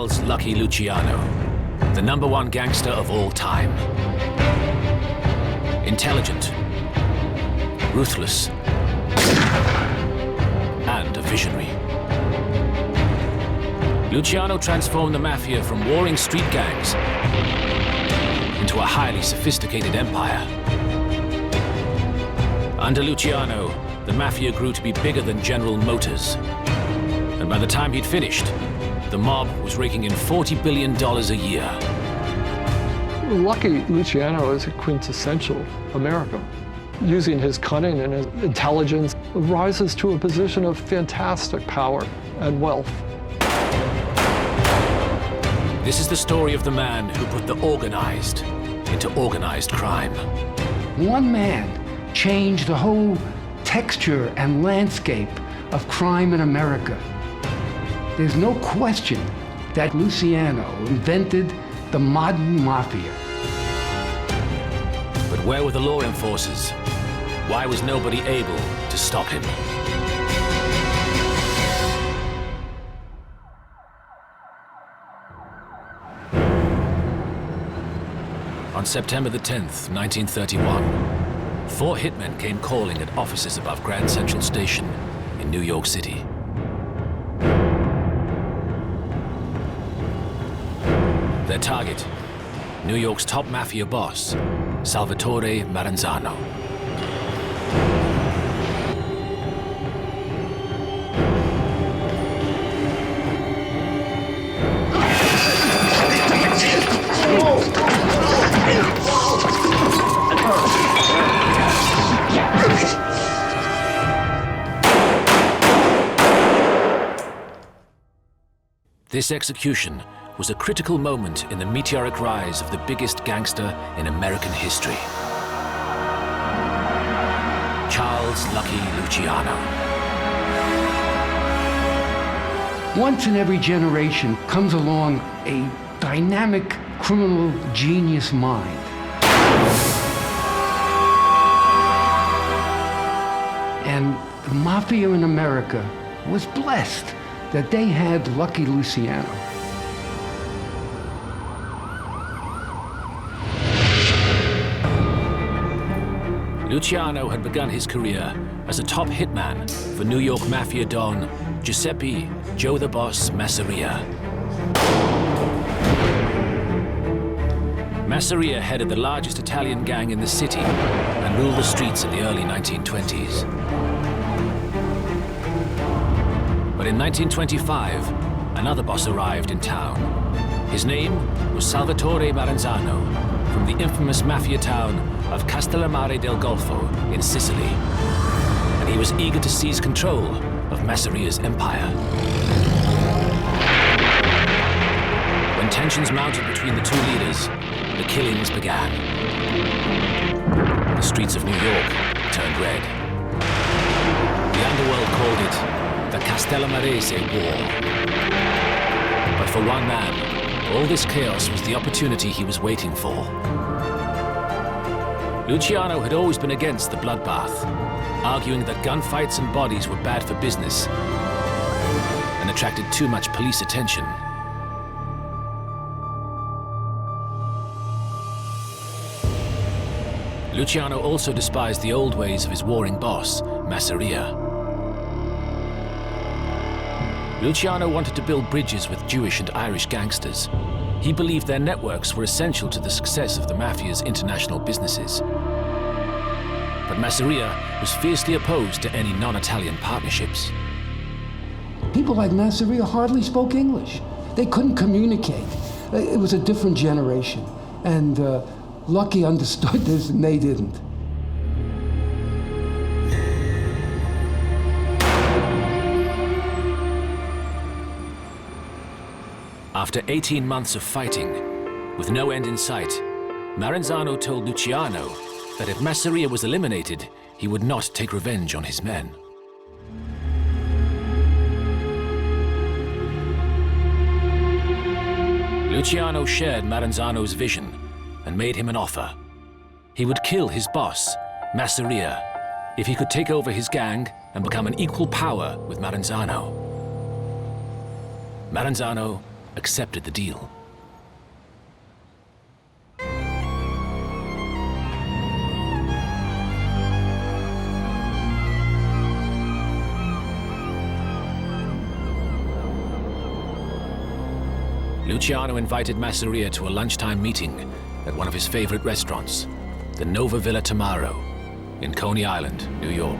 Charles Lucky Luciano, the #1 gangster of all time. Intelligent, ruthless, and a visionary. Luciano transformed the Mafia from warring street gangs into a highly sophisticated empire. Under Luciano, the Mafia grew to be bigger than General Motors. And by the time he'd finished, the mob was raking in $40 billion a year. Lucky Luciano is a quintessential American. Using his cunning and his intelligence, rises to a position of fantastic power and wealth. This is the story of the man who put the organized into organized crime. One man changed the whole texture and landscape of crime in America. There's no question that Luciano invented the modern mafia. But where were the law enforcers? Why was nobody able to stop him? On September the 10th, 1931, 4 hitmen came calling at offices above Grand Central Station in New York City. Their target, New York's top mafia boss, Salvatore Maranzano. This execution was a critical moment in the meteoric rise of the biggest gangster in American history. Charles Lucky Luciano. Once in every generation comes along a dynamic criminal genius mind. And the mafia in America was blessed that they had Lucky Luciano. Luciano had begun his career as a top hitman for New York Mafia don Giuseppe Joe the Boss Masseria. Masseria headed the largest Italian gang in the city and ruled the streets in the early 1920s. But in 1925, another boss arrived in town. His name was Salvatore Maranzano, from the infamous mafia town of Castellammarese del Golfo in Sicily. And he was eager to seize control of Masseria's empire. When tensions mounted between the two leaders, the killings began. The streets of New York turned red. The underworld called it the Castellammarese War. But for one man, all this chaos was the opportunity he was waiting for. Luciano had always been against the bloodbath, arguing that gunfights and bodies were bad for business and attracted too much police attention. Luciano also despised the old ways of his warring boss, Masseria. Luciano wanted to build bridges with Jewish and Irish gangsters. He believed their networks were essential to the success of the Mafia's international businesses. But Masseria was fiercely opposed to any non-Italian partnerships. People like Masseria hardly spoke English. They couldn't communicate. It was a different generation. And Lucky understood this and they didn't. After 18 months of fighting, with no end in sight, Maranzano told Luciano that if Masseria was eliminated, he would not take revenge on his men. Luciano shared Maranzano's vision and made him an offer. He would kill his boss, Masseria, if he could take over his gang and become an equal power with Maranzano. Maranzano accepted the deal. Luciano invited Masseria to a lunchtime meeting at one of his favorite restaurants, the Nova Villa Tamaro, in Coney Island, New York.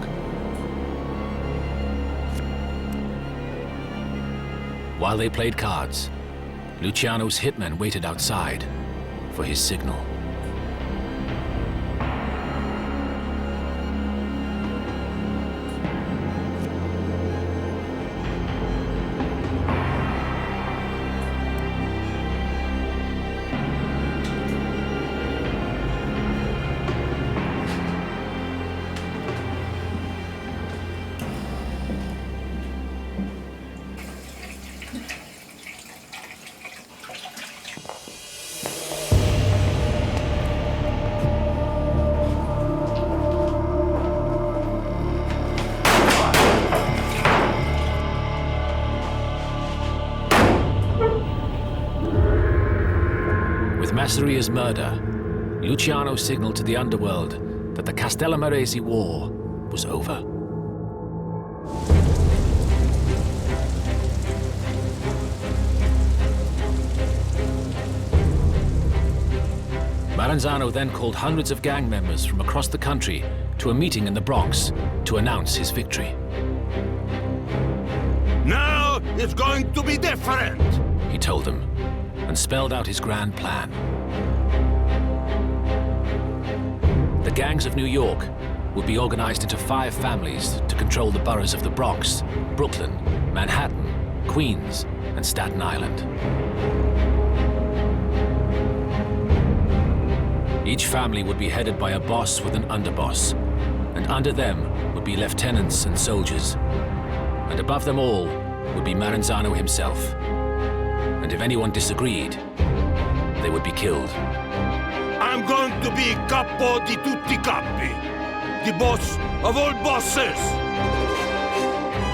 While they played cards, Luciano's hitmen waited outside for his signal. Masseria's murder, Luciano signaled to the underworld that the Castellammarese War was over. Maranzano then called hundreds of gang members from across the country to a meeting in the Bronx to announce his victory. Now it's going to be different, he told them, and spelled out his grand plan. The gangs of New York would be organized into 5 families to control the boroughs of the Bronx, Brooklyn, Manhattan, Queens, and Staten Island. Each family would be headed by a boss with an underboss, and under them would be lieutenants and soldiers. And above them all would be Maranzano himself. And if anyone disagreed, they would be killed. I'm going to be capo di tutti capi, the boss of all bosses.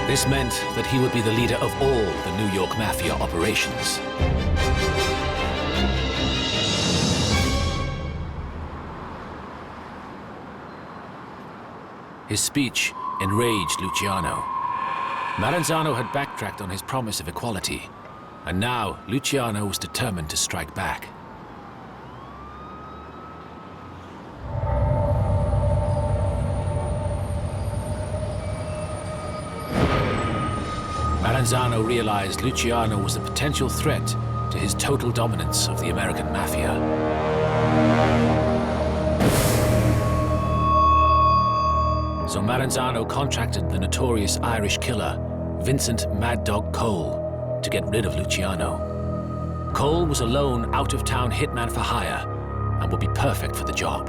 This meant that he would be the leader of all the New York Mafia operations. His speech enraged Luciano. Maranzano had backtracked on his promise of equality, and now Luciano was determined to strike back. Maranzano realized Luciano was a potential threat to his total dominance of the American Mafia. So Maranzano contracted the notorious Irish killer, Vincent Mad Dog Cole, to get rid of Luciano. Cole was a lone, out-of-town hitman for hire and would be perfect for the job.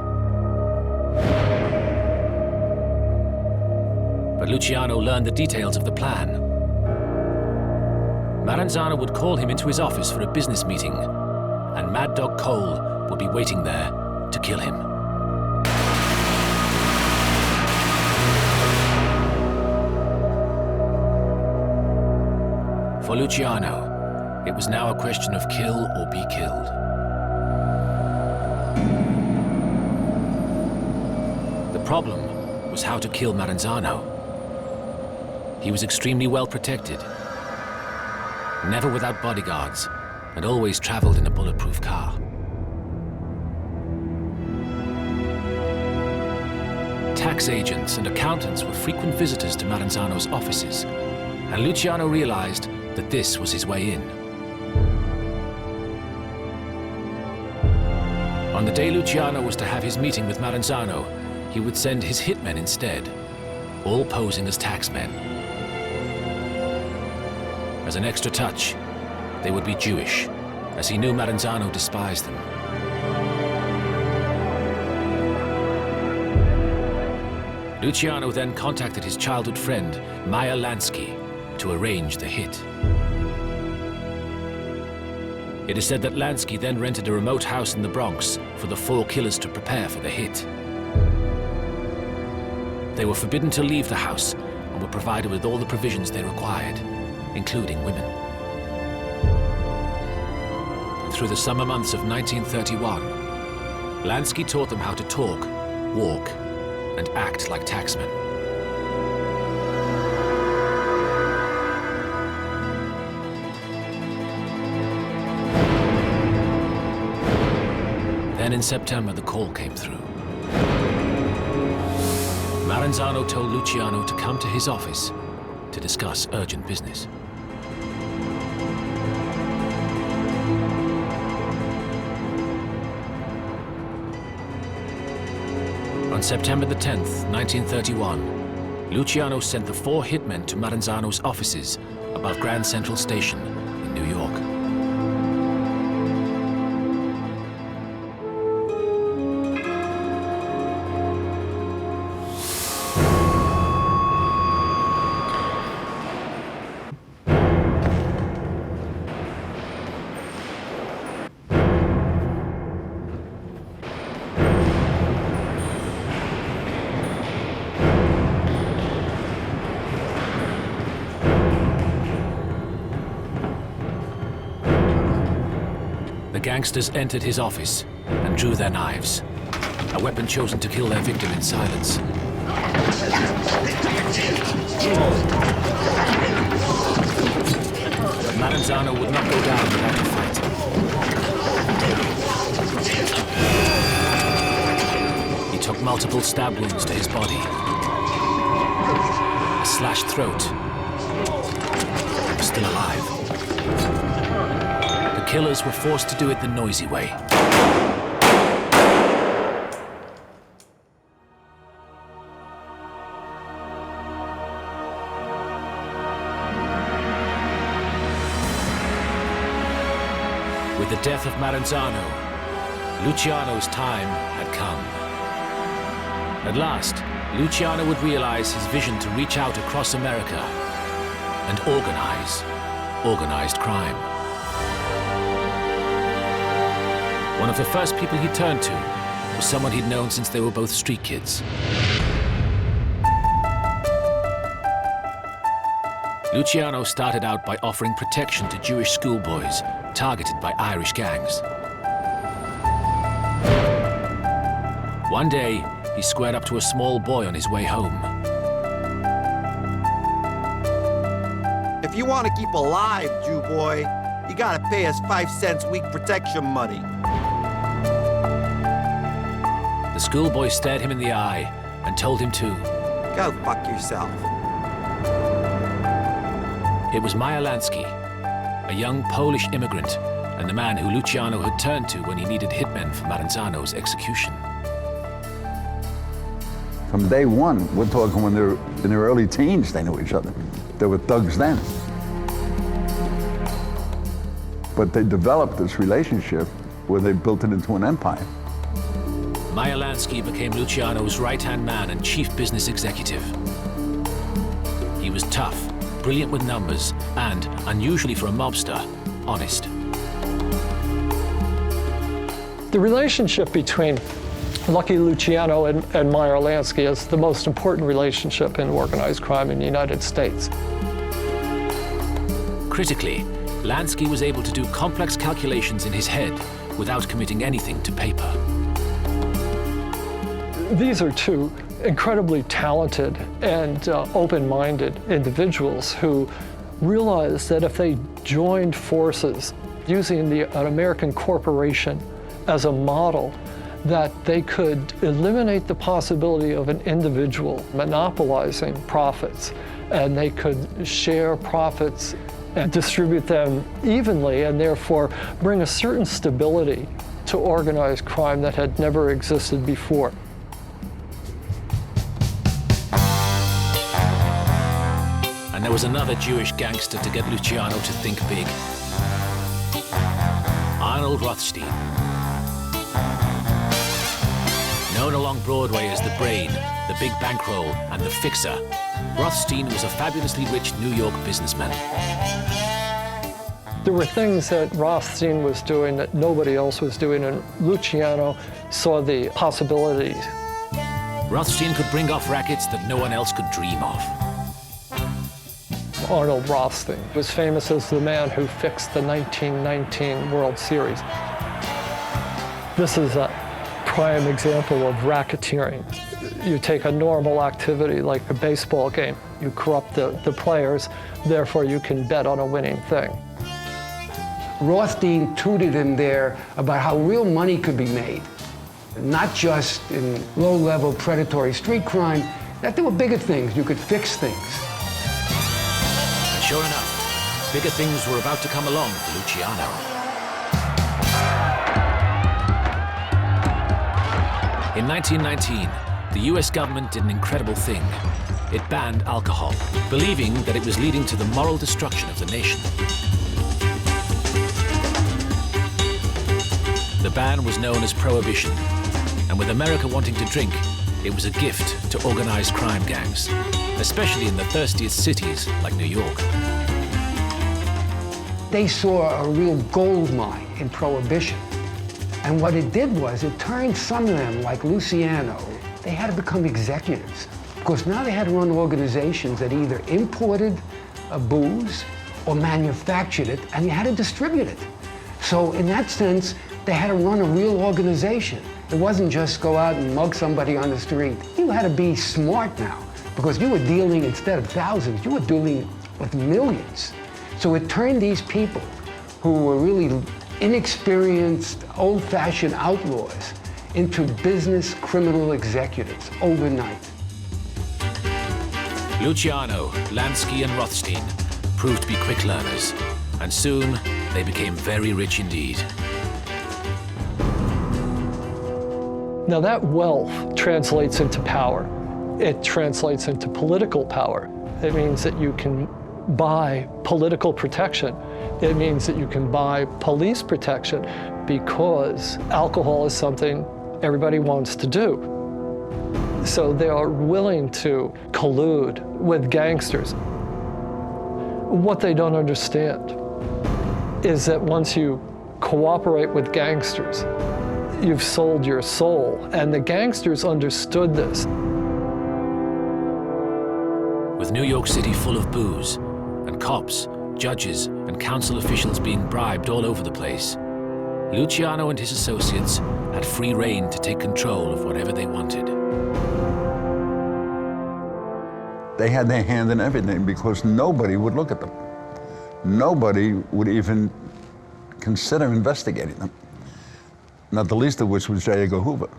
But Luciano learned the details of the plan. Maranzano would call him into his office for a business meeting, and Mad Dog Cole would be waiting there to kill him. For Luciano, it was now a question of kill or be killed. The problem was how to kill Maranzano. He was extremely well protected, never without bodyguards, and always traveled in a bulletproof car. Tax agents and accountants were frequent visitors to Maranzano's offices, and Luciano realized that this was his way in. On the day Luciano was to have his meeting with Maranzano, he would send his hitmen instead, all posing as taxmen. As an extra touch, they would be Jewish, as he knew Maranzano despised them. Luciano then contacted his childhood friend, Meyer Lansky, to arrange the hit. It is said that Lansky then rented a remote house in the Bronx for the 4 killers to prepare for the hit. They were forbidden to leave the house and were provided with all the provisions they required, including women. through the summer months of 1931, Lansky taught them how to talk, walk, and act like taxmen. Then in September, the call came through. Maranzano told Luciano to come to his office to discuss urgent business. On September the 10th, 1931, Luciano sent the 4 hitmen to Maranzano's offices above Grand Central Station in New York. The gangsters entered his office and drew their knives, a weapon chosen to kill their victim in silence. But Maranzano would not go down without a fight. He took multiple stab wounds to his body, a slashed throat. He was still alive. The killers were forced to do it the noisy way. With the death of Maranzano, Luciano's time had come. At last, Luciano would realize his vision to reach out across America and organize organized crime. One of the first people he turned to was someone he'd known since they were both street kids. Luciano started out by offering protection to Jewish schoolboys targeted by Irish gangs. One day, he squared up to a small boy on his way home. If you want to keep alive, Jew boy, you gotta pay us 5 cents week protection money. The schoolboy stared him in the eye and told him to Go fuck yourself. It was Meyer Lansky, a young Polish immigrant and the man who Luciano had turned to when he needed hitmen for Maranzano's execution. From day one, we're talking when they're in their early teens, they knew each other. They were thugs then. But they developed this relationship where they built it into an empire. Meyer Lansky became Luciano's right-hand man and chief business executive. He was tough, brilliant with numbers, and, unusually for a mobster, honest. The relationship between Lucky Luciano and Meyer Lansky is the most important relationship in organized crime in the United States. Critically, Lansky was able to do complex calculations in his head without committing anything to paper. These are two incredibly talented and open-minded individuals who realized that if they joined forces using an American corporation as a model, that they could eliminate the possibility of an individual monopolizing profits, and they could share profits and distribute them evenly, and therefore bring a certain stability to organized crime that had never existed before. And there was another Jewish gangster to get Luciano to think big. Arnold Rothstein. Known along Broadway as the Brain, the Big Bankroll, and the Fixer, Rothstein was a fabulously rich New York businessman. There were things that Rothstein was doing that nobody else was doing, and Luciano saw the possibilities. Rothstein could bring off rackets that no one else could dream of. Arnold Rothstein, was famous as the man who fixed the 1919 World Series. This is a prime example of racketeering. You take a normal activity like a baseball game, you corrupt the players, therefore you can bet on a winning thing. Rothstein tutored him there about how real money could be made, not just in low-level predatory street crime, that there were bigger things, you could fix things. And sure enough, bigger things were about to come along for Luciano. In 1919, the US government did an incredible thing. It banned alcohol, believing that it was leading to the moral destruction of the nation. The ban was known as Prohibition, and with America wanting to drink, it was a gift to organized crime gangs, especially in the thirstiest cities like New York. They saw a real gold mine in Prohibition. And what it did was it turned some of them, like Luciano, they had to become executives. Because now they had to run organizations that either imported booze or manufactured it, and you had to distribute it. So in that sense, they had to run a real organization. It wasn't just go out and mug somebody on the street. You had to be smart now, because you were dealing, instead of thousands, you were dealing with millions. So it turned these people who were really inexperienced, old-fashioned outlaws into business criminal executives overnight. Luciano, Lansky, and Rothstein proved to be quick learners, and soon they became very rich indeed. Now that wealth translates into power. It translates into political power. It means that you can buy political protection. It means that you can buy police protection, because alcohol is something everybody wants to do. So they are willing to collude with gangsters. What they don't understand is that once you cooperate with gangsters, you've sold your soul, and the gangsters understood this. With New York City full of booze, and cops, judges, and council officials being bribed all over the place, Luciano and his associates had free rein to take control of whatever they wanted. They had their hand in everything because nobody would look at them. Nobody would even consider investigating them. Not the least of which was J. Edgar Hoover.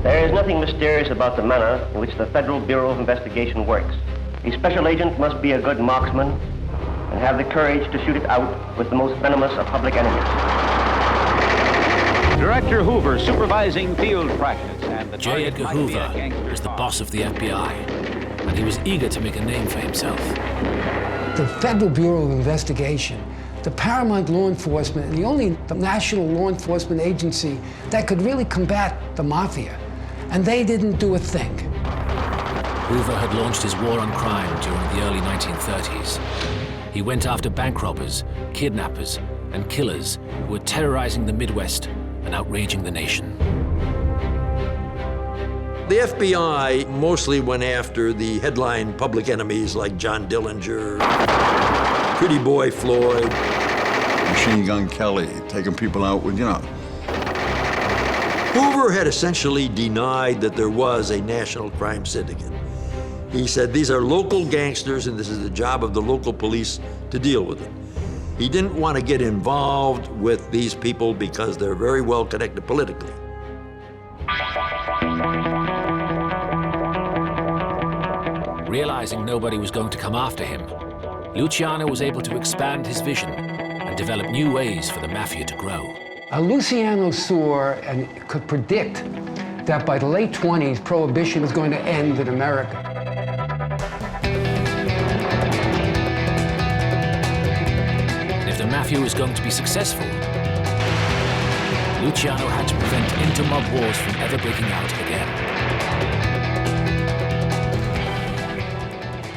There is nothing mysterious about the manner in which the Federal Bureau of Investigation works. The special agent must be a good marksman and have the courage to shoot it out with the most venomous of public enemies. Director Hoover supervising field practice, and the J. Edgar Hoover was the boss of the FBI, and he was eager to make a name for himself. The Federal Bureau of Investigation, the paramount law enforcement, and the only national law enforcement agency that could really combat the Mafia, and they didn't do a thing. Hoover had launched his war on crime during the early 1930s. He went after bank robbers, kidnappers, and killers who were terrorizing the Midwest and outraging the nation. The FBI mostly went after the headline public enemies like John Dillinger, Pretty Boy Floyd, Machine Gun Kelly, taking people out with, Hoover had essentially denied that there was a national crime syndicate. He said these are local gangsters and this is the job of the local police to deal with them. He didn't want to get involved with these people because they're very well connected politically. Realizing nobody was going to come after him, Luciano was able to expand his vision and develop new ways for the Mafia to grow. Luciano saw and could predict that by the late 20s, Prohibition was going to end in America. And if the Mafia was going to be successful, Luciano had to prevent inter-mob wars from ever breaking out again.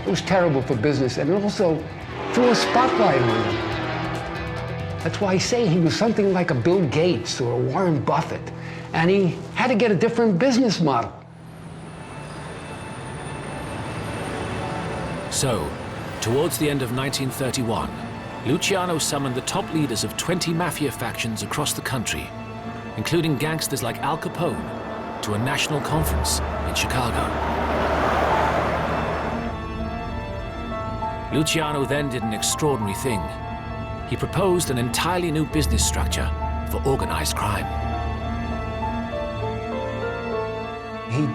It was terrible for business, and it also threw a spotlight on them. That's why I say he was something like a Bill Gates or a Warren Buffett, and he had to get a different business model. So, Towards the end of 1931, Luciano summoned the top leaders of 20 Mafia factions across the country, including gangsters like Al Capone, to a national conference in Chicago. Luciano then did an extraordinary thing. He proposed an entirely new business structure for organized crime. He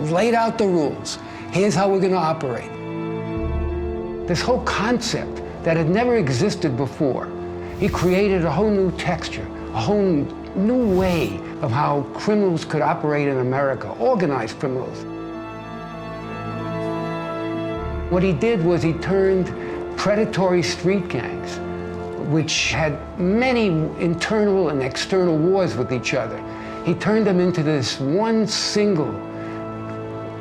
laid out the rules. Here's how we're going to operate. This whole concept that had never existed before, he created a whole new texture, a whole new way of how criminals could operate in America, organized criminals. What he did was he turned predatory street gangs, which had many internal and external wars with each other, he turned them into this one single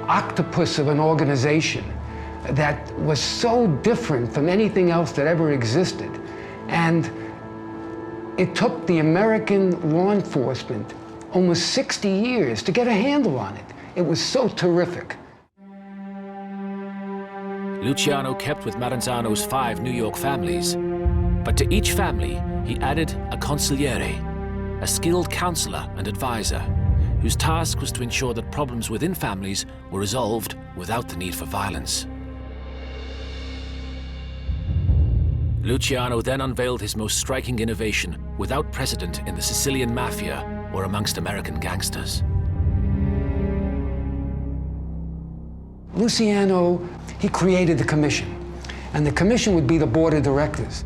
octopus of an organization that was so different from anything else that ever existed. And it took the American law enforcement almost 60 years to get a handle on it. It was so terrific. Luciano kept with Maranzano's 5 New York families, but to each family he added a consigliere, a skilled counselor and advisor, whose task was to ensure that problems within families were resolved without the need for violence. Luciano then unveiled his most striking innovation without precedent in the Sicilian Mafia or amongst American gangsters. Luciano, he created the commission, and the commission would be the board of directors.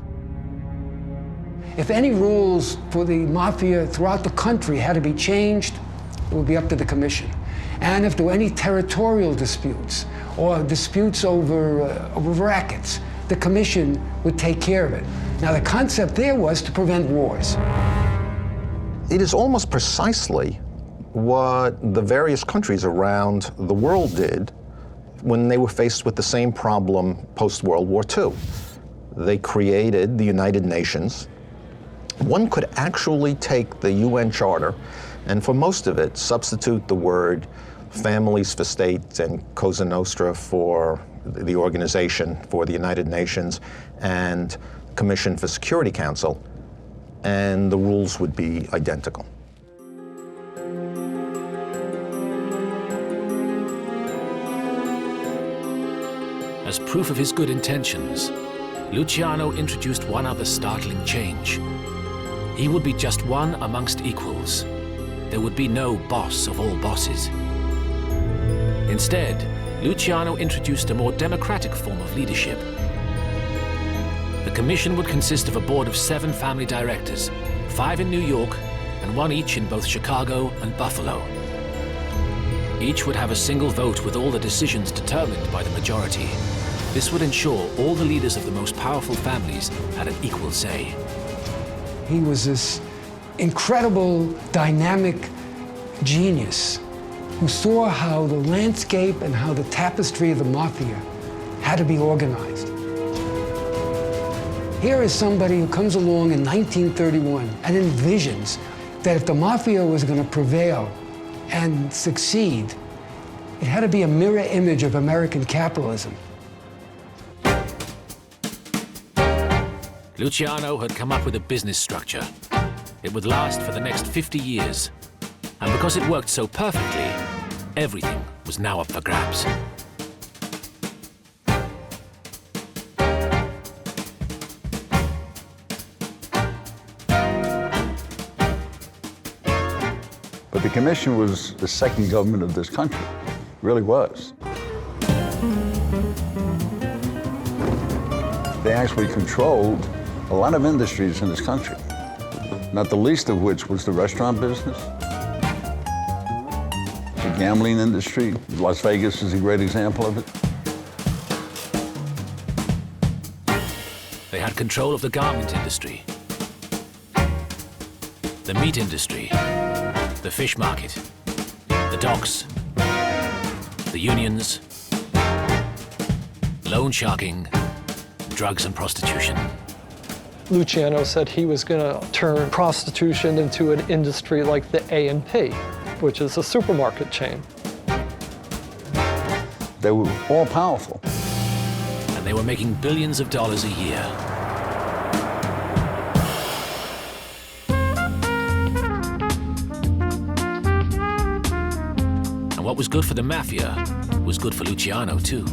If any rules for the Mafia throughout the country had to be changed, it would be up to the commission. And if there were any territorial disputes or disputes over rackets, the commission would take care of it. Now, the concept there was to prevent wars. It is almost precisely what the various countries around the world did when they were faced with the same problem post-World War II. They created the United Nations. One could actually take the UN Charter and for most of it substitute the word families for states and Cosa Nostra for the organization for the United Nations and Commission for Security Council, and the rules would be identical. As proof of his good intentions, Luciano introduced one other startling change. He would be just one amongst equals. There would be no boss of all bosses. Instead, Luciano introduced a more democratic form of leadership. The commission would consist of a board of 7 family directors, 5 in New York and 1 each in both Chicago and Buffalo. Each would have a single vote with all the decisions determined by the majority. This would ensure all the leaders of the most powerful families had an equal say. He was this incredible, dynamic genius who saw how the landscape and how the tapestry of the Mafia had to be organized. Here is somebody who comes along in 1931 and envisions that if the Mafia was going to prevail and succeed, it had to be a mirror image of American capitalism. Luciano had come up with a business structure. It would last for the next 50 years. And because it worked so perfectly, everything was now up for grabs. But the commission was the second government of this country. It really was. They actually controlled a lot of industries in this country, not the least of which was the restaurant business, the gambling industry. Las Vegas is a great example of it. They had control of the garment industry, the meat industry, the fish market, the docks, the unions, loan sharking, drugs and prostitution. Luciano said he was going to turn prostitution into an industry like the A&P, which is a supermarket chain. They were all powerful. And they were making billions of dollars a year. And what was good for the Mafia was good for Luciano, too.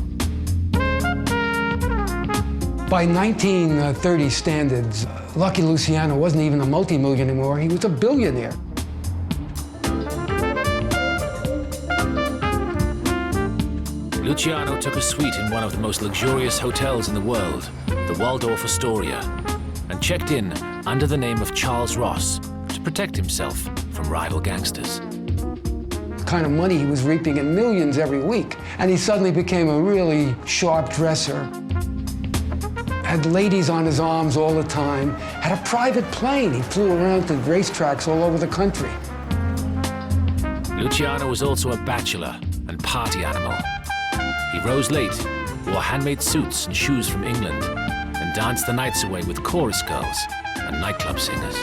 By 1930 standards, Lucky Luciano wasn't even a multi-millionaire anymore, he was a billionaire. Luciano took a suite in one of the most luxurious hotels in the world, the Waldorf Astoria, and checked in under the name of Charles Ross to protect himself from rival gangsters. The kind of money he was reaping in millions every week, and he suddenly became a really sharp dresser. Had ladies on his arms all the time, had a private plane. He flew around to racetracks all over the country. Luciano was also a bachelor and party animal. He rose late, wore handmade suits and shoes from England, and danced the nights away with chorus girls and nightclub singers.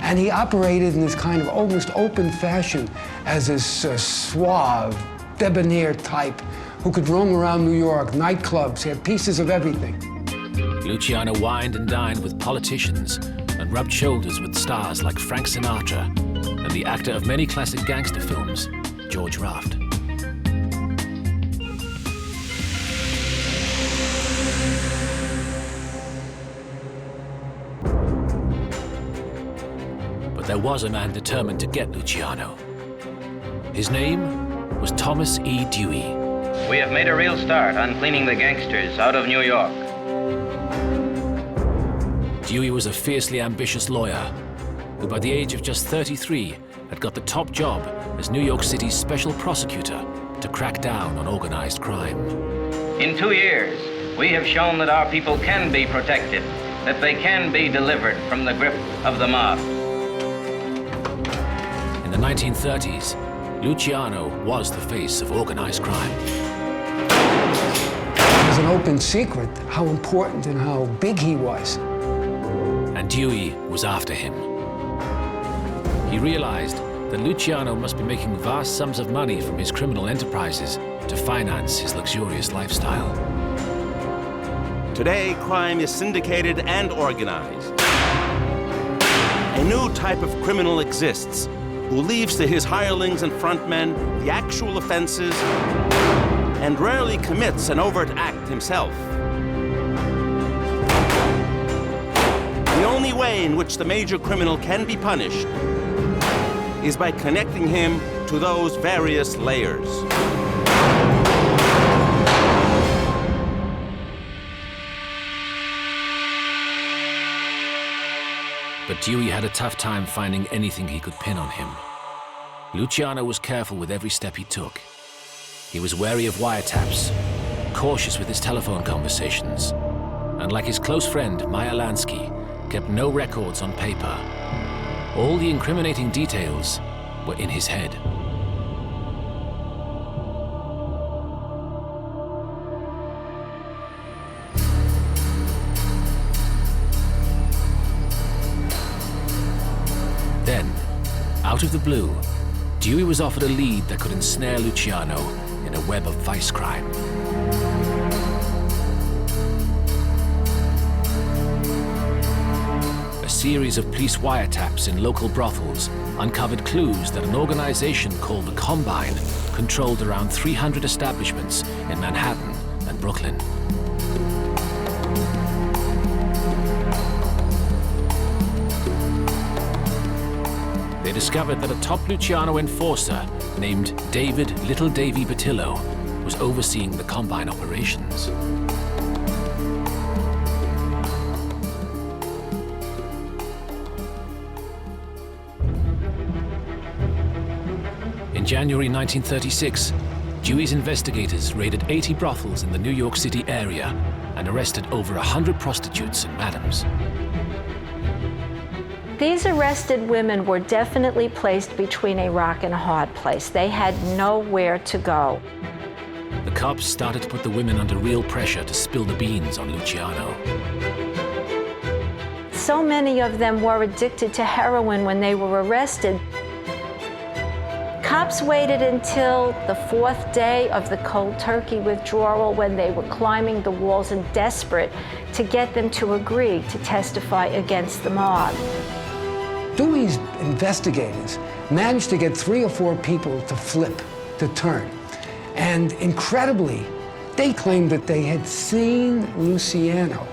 And he operated in this kind of almost open fashion as this suave, debonair type who could roam around New York, nightclubs, he had pieces of everything. Luciano wined and dined with politicians and rubbed shoulders with stars like Frank Sinatra and the actor of many classic gangster films, George Raft. But there was a man determined to get Luciano. His name was Thomas E. Dewey. We have made a real start on cleaning the gangsters out of New York. Dewey was a fiercely ambitious lawyer who, by the age of just 33, had got the top job as New York City's special prosecutor to crack down on organized crime. In 2 years, we have shown that our people can be protected, that they can be delivered from the grip of the mob. In the 1930s, Luciano was the face of organized crime. It was an open secret how important and how big he was. And Dewey was after him. He realized that Luciano must be making vast sums of money from his criminal enterprises to finance his luxurious lifestyle. Today, crime is syndicated and organized. A new type of criminal exists who leaves to his hirelings and frontmen the actual offenses and rarely commits an overt act himself. The only way in which the major criminal can be punished is by connecting him to those various layers. But Dewey had a tough time finding anything he could pin on him. Luciano was careful with every step he took. He was wary of wiretaps, cautious with his telephone conversations, and like his close friend, Meyer Lansky, kept no records on paper. All the incriminating details were in his head. Then, out of the blue, Dewey was offered a lead that could ensnare Luciano in a web of vice crime. A series of police wiretaps in local brothels uncovered clues that an organization called the Combine controlled around 300 establishments in Manhattan and Brooklyn. They discovered that a top Luciano enforcer named David Little Davy Batillo was overseeing the Combine operations. In January 1936, Dewey's investigators raided 80 brothels in the New York City area and arrested over 100 prostitutes and madams. These arrested women were definitely placed between a rock and a hard place. They had nowhere to go. The cops started to put the women under real pressure to spill the beans on Luciano. So many of them were addicted to heroin when they were arrested. cops waited until the 4th day of the cold turkey withdrawal, when they were climbing the walls and desperate, to get them to agree to testify against the mob. Dewey's investigators managed to get 3 or 4 people to flip, to turn. And incredibly, they claimed that they had seen Luciano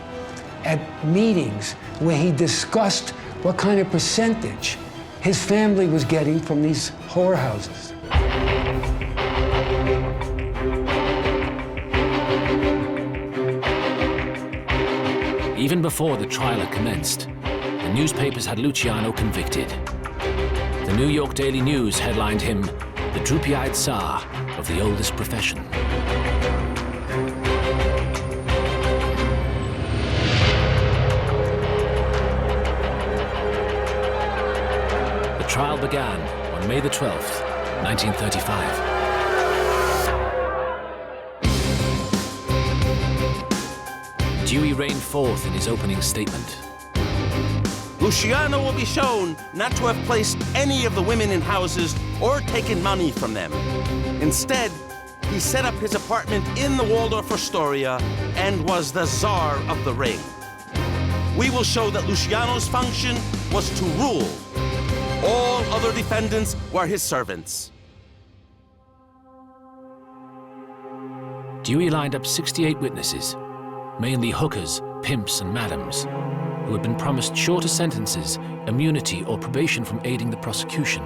at meetings where he discussed what kind of percentage his family was getting from these whorehouses. Even before the trial had commenced, the newspapers had Luciano convicted. The New York Daily News headlined him the droopy-eyed Tsar of the oldest profession. The trial began on May the 12th, 1935. Dewey reigned forth in his opening statement. Luciano will be shown not to have placed any of the women in houses or taken money from them. Instead, he set up his apartment in the Waldorf Astoria and was the Tsar of the ring. We will show that Luciano's function was to rule. All other defendants were his servants. Dewey lined up 68 witnesses, mainly hookers, pimps, and madams, who had been promised shorter sentences, immunity, or probation from aiding the prosecution.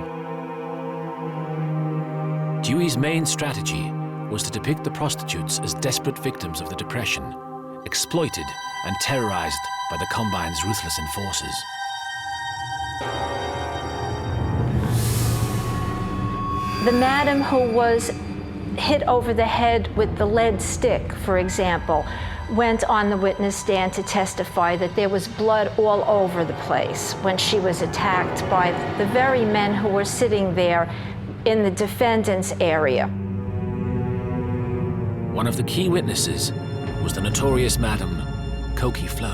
Dewey's main strategy was to depict the prostitutes as desperate victims of the Depression, exploited and terrorized by the Combine's ruthless enforcers. The madam who was hit over the head with the lead stick, for example, went on the witness stand to testify that there was blood all over the place when she was attacked by the very men who were sitting there in the defendant's area. One of the key witnesses was the notorious Madam Cokie Flo.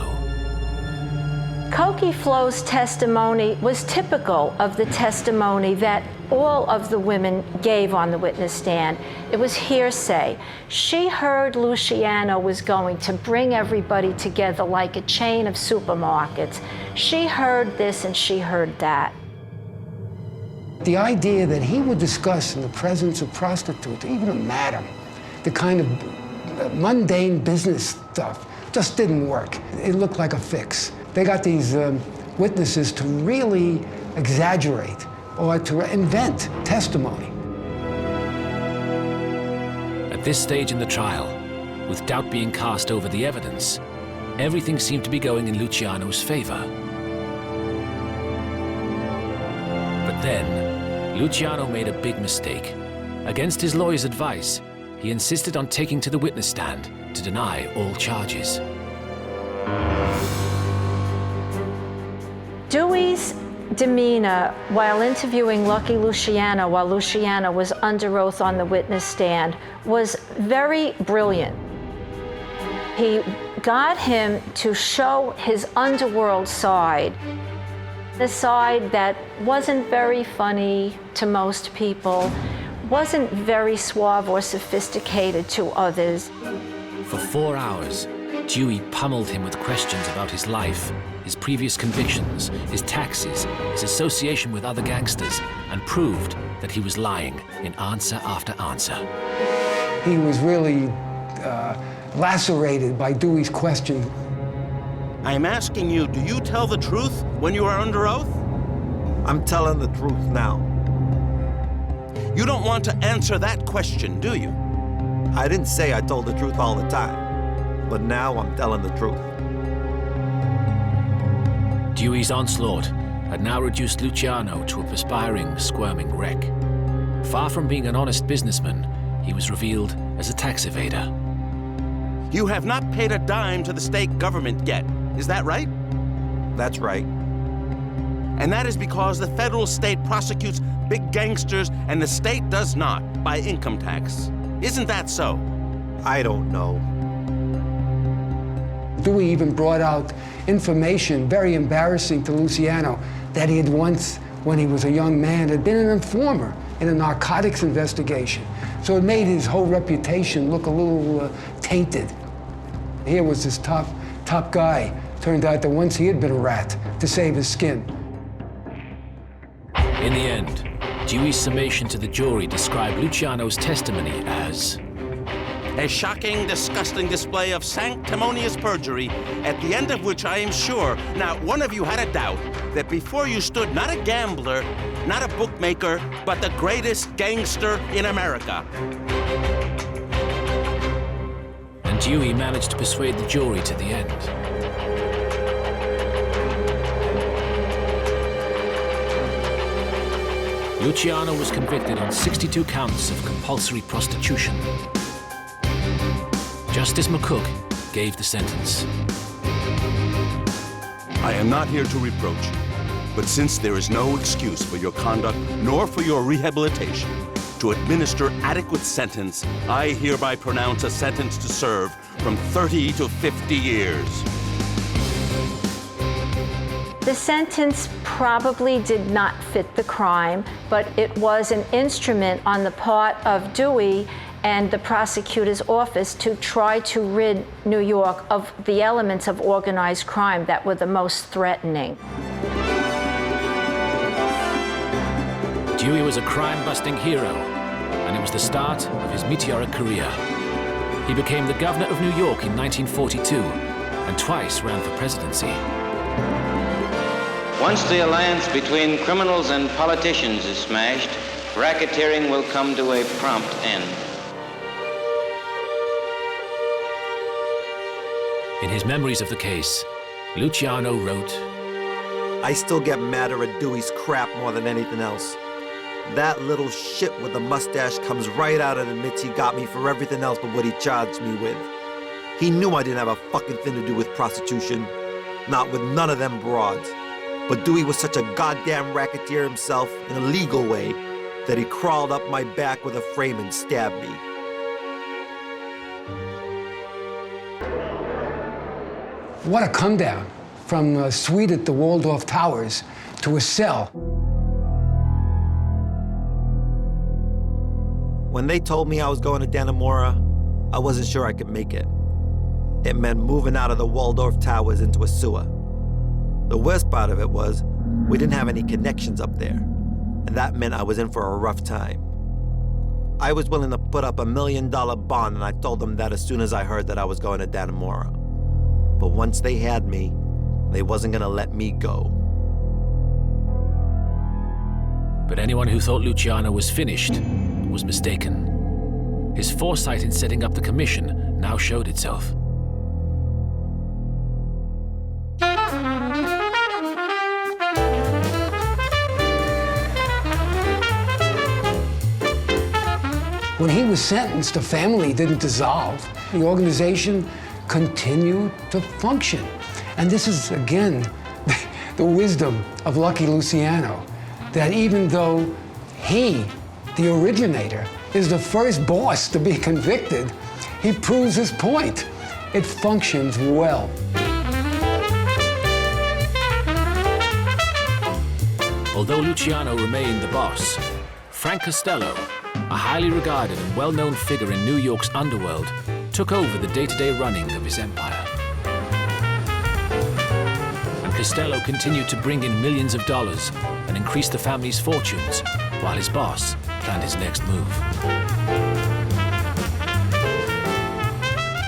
Cokie Flo's testimony was typical of the testimony that all of the women gave on the witness stand. It was hearsay. She heard Luciano was going to bring everybody together like a chain of supermarkets. She heard this and she heard that. The idea that he would discuss in the presence of prostitutes, even a madam, the kind of mundane business stuff, just didn't work. It looked like a fix. They got these witnesses to really exaggerate or to invent testimony. At this stage in the trial, with doubt being cast over the evidence, everything seemed to be going in Luciano's favor. But then, Luciano made a big mistake. Against his lawyer's advice, he insisted on taking to the witness stand to deny all charges. Dewey's demeanor while interviewing Lucky Luciano, while Luciano was under oath on the witness stand, was very brilliant. He got him to show his underworld side, the side that wasn't very funny to most people, wasn't very suave or sophisticated to others. For 4 hours, Dewey pummeled him with questions about his life, his previous convictions, his taxes, his association with other gangsters, and proved that he was lying in answer after answer. He was really lacerated by Dewey's question. I am asking you, do you tell the truth when you are under oath? I'm telling the truth now. You don't want to answer that question, do you? I didn't say I told the truth all the time, but now I'm telling the truth. Dewey's onslaught had now reduced Luciano to a perspiring, squirming wreck. Far from being an honest businessman, he was revealed as a tax evader. You have not paid a dime to the state government yet, is that right? That's right. And that is because the federal state prosecutes big gangsters and the state does not by income tax. Isn't that so? I don't know. Dewey even brought out information, very embarrassing to Luciano, that he had once, when he was a young man, had been an informer in a narcotics investigation. So it made his whole reputation look a little tainted. Here was this top guy. Turned out that once he had been a rat to save his skin. In the end, Dewey's summation to the jury described Luciano's testimony as a shocking, disgusting display of sanctimonious perjury, at the end of which I am sure not one of you had a doubt that before you stood not a gambler, not a bookmaker, but the greatest gangster in America. And Dewey managed to persuade the jury to the end. Luciano was convicted on 62 counts of compulsory prostitution. Justice McCook gave the sentence. I am not here to reproach you, but since there is no excuse for your conduct nor for your rehabilitation, to administer adequate sentence, I hereby pronounce a sentence to serve from 30 to 50 years. The sentence probably did not fit the crime, but it was an instrument on the part of Dewey and the prosecutor's office to try to rid New York of the elements of organized crime that were the most threatening. Dewey was a crime-busting hero, and it was the start of his meteoric career. He became the governor of New York in 1942 and twice ran for presidency. Once the alliance between criminals and politicians is smashed, racketeering will come to a prompt end. In his memories of the case, Luciano wrote, I still get madder at Dewey's crap more than anything else. That little shit with the mustache comes right out and admits he got me for everything else but what he charged me with. He knew I didn't have a fucking thing to do with prostitution. Not with none of them broads. But Dewey was such a goddamn racketeer himself in a legal way that he crawled up my back with a frame and stabbed me. What a come down from a suite at the Waldorf Towers to a cell. When they told me I was going to Dannemora, I wasn't sure I could make it. It meant moving out of the Waldorf Towers into a sewer. The worst part of it was, we didn't have any connections up there, and that meant I was in for a rough time. I was willing to put up $1 million bond, and I told them that as soon as I heard that I was going to Dannemora. But once they had me, they wasn't gonna let me go. But anyone who thought Luciano was finished was mistaken. His foresight in setting up the commission now showed itself. When he was sentenced, the family didn't dissolve. The organization continued to function. And this is, again, the wisdom of Lucky Luciano, that even though he, the originator, is the first boss to be convicted, he proves his point. It functions well. Although Luciano remained the boss, Frank Costello, a highly regarded and well-known figure in New York's underworld, took over the day-to-day running of his empire. And Costello continued to bring in millions of dollars and increase the family's fortunes, while his boss planned his next move.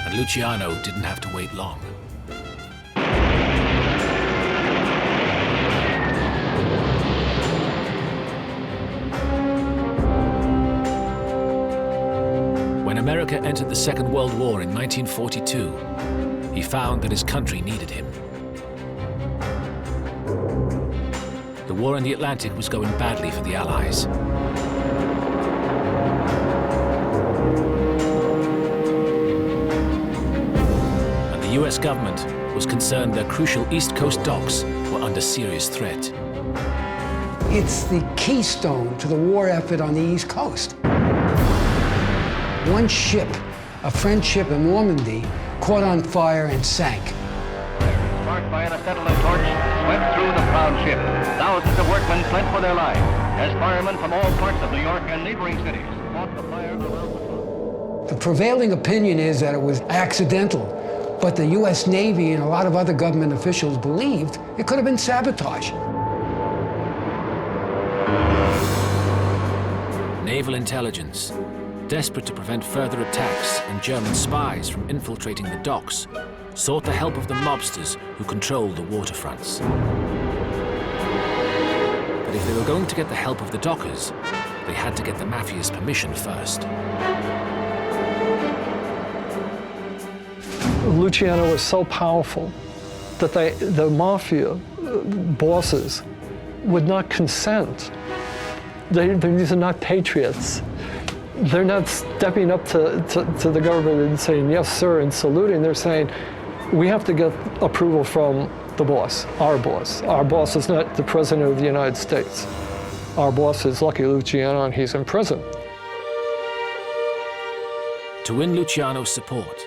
And Luciano didn't have to wait long. When America entered the Second World War in 1942, he found that his country needed him. The war in the Atlantic was going badly for the Allies. And the US government was concerned their crucial East Coast docks were under serious threat. It's the keystone to the war effort on the East Coast. One ship, a French ship in Normandy, caught on fire and sank. Sparked by an acetylene torch, swept through the proud ship. Thousands of workmen fled for their lives as firemen from all parts of New York and neighboring cities fought the fire around the clock. The prevailing opinion is that it was accidental, but the U.S. Navy and a lot of other government officials believed it could have been sabotage. Naval intelligence, desperate to prevent further attacks and German spies from infiltrating the docks, sought the help of the mobsters who controlled the waterfronts. But if they were going to get the help of the dockers, they had to get the Mafia's permission first. Luciano was so powerful that the Mafia bosses would not consent. These are not patriots. They're not stepping up to the government and saying, yes, sir, and saluting. They're saying, we have to get approval from the boss, our boss. Our boss is not the President of the United States. Our boss is Lucky Luciano, and he's in prison. To win Luciano's support,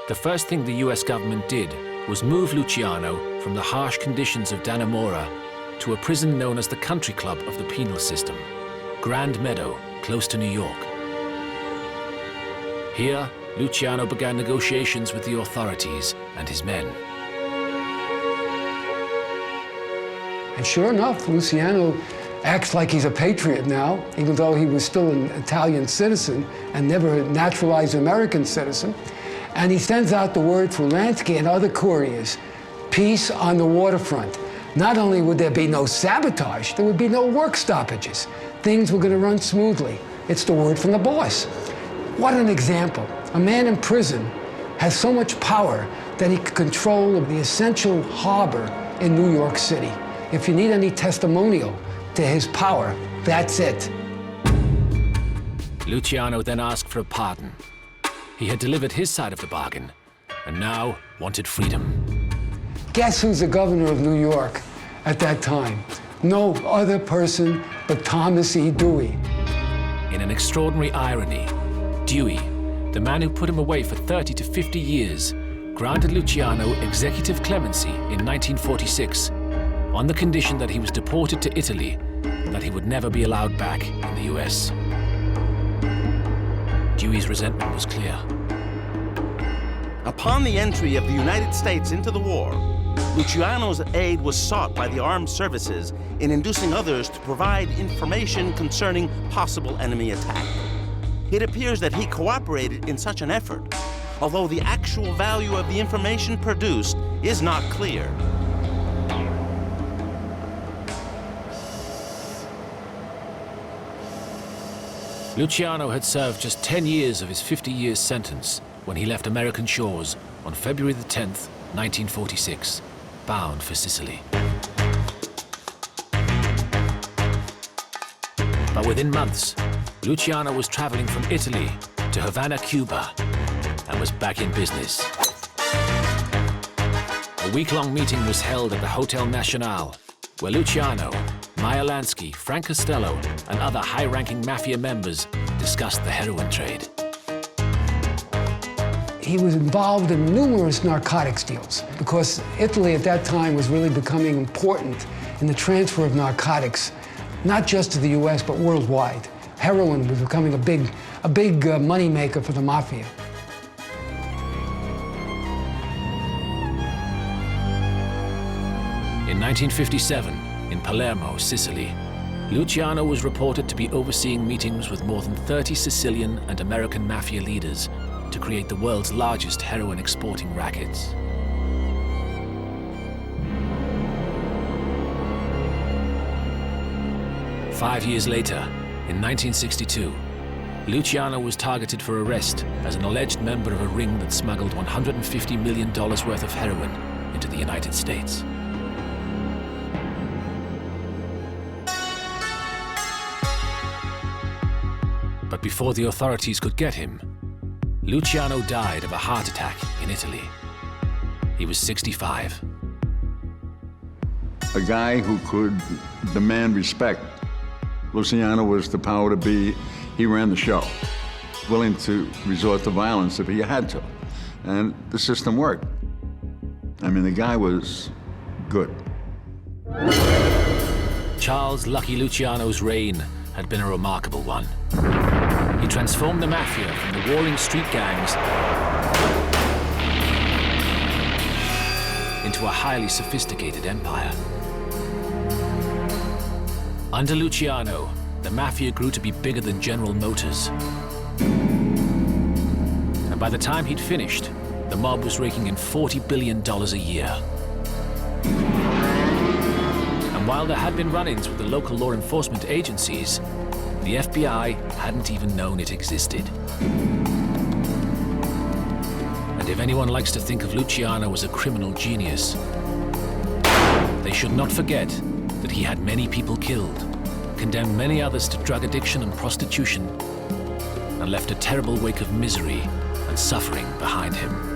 the first thing the US government did was move Luciano from the harsh conditions of Dannemora to a prison known as the Country Club of the penal system, Grand Meadow, close to New York. Here, Luciano began negotiations with the authorities and his men. And sure enough, Luciano acts like he's a patriot now, even though he was still an Italian citizen and never a naturalized American citizen. And he sends out the word through Lansky and other couriers, peace on the waterfront. Not only would there be no sabotage, there would be no work stoppages. Things were going to run smoothly. It's the word from the boss. What an example. A man in prison has so much power that he can control the essential harbor in New York City. If you need any testimonial to his power, that's it. Luciano then asked for a pardon. He had delivered his side of the bargain, and now wanted freedom. Guess who's the governor of New York at that time? No other person but Thomas E. Dewey. In an extraordinary irony, Dewey, the man who put him away for 30 to 50 years, granted Luciano executive clemency in 1946 on the condition that he was deported to Italy and that he would never be allowed back in the US. Dewey's resentment was clear. Upon the entry of the United States into the war, Luciano's aid was sought by the armed services in inducing others to provide information concerning possible enemy attack. It appears that he cooperated in such an effort, although the actual value of the information produced is not clear. Luciano had served just 10 years of his 50-year sentence when he left American shores on February the 10th, 1946, bound for Sicily. But within months, Luciano was traveling from Italy to Havana, Cuba, and was back in business. A week-long meeting was held at the Hotel Nacional, where Luciano, Meyer, Lansky, Frank Costello, and other high-ranking Mafia members discussed the heroin trade. He was involved in numerous narcotics deals because Italy at that time was really becoming important in the transfer of narcotics, not just to the US, but worldwide. Heroin was becoming a big money maker for the Mafia. In 1957, in Palermo, Sicily, Luciano was reported to be overseeing meetings with more than 30 Sicilian and American Mafia leaders to create the world's largest heroin exporting rackets. Five years later, in 1962, Luciano was targeted for arrest as an alleged member of a ring that smuggled $150 million worth of heroin into the United States. But before the authorities could get him, Luciano died of a heart attack in Italy. He was 65. A guy who could demand respect. Luciano was the power to be, he ran the show, willing to resort to violence if he had to. And the system worked. I mean, the guy was good. Charles Lucky Luciano's reign had been a remarkable one. He transformed the Mafia from the warring street gangs into a highly sophisticated empire. Under Luciano, the Mafia grew to be bigger than General Motors. And by the time he'd finished, the mob was raking in $40 billion a year. And while there had been run-ins with the local law enforcement agencies, the FBI hadn't even known it existed. And if anyone likes to think of Luciano as a criminal genius, they should not forget that he had many people killed, condemned many others to drug addiction and prostitution, and left a terrible wake of misery and suffering behind him.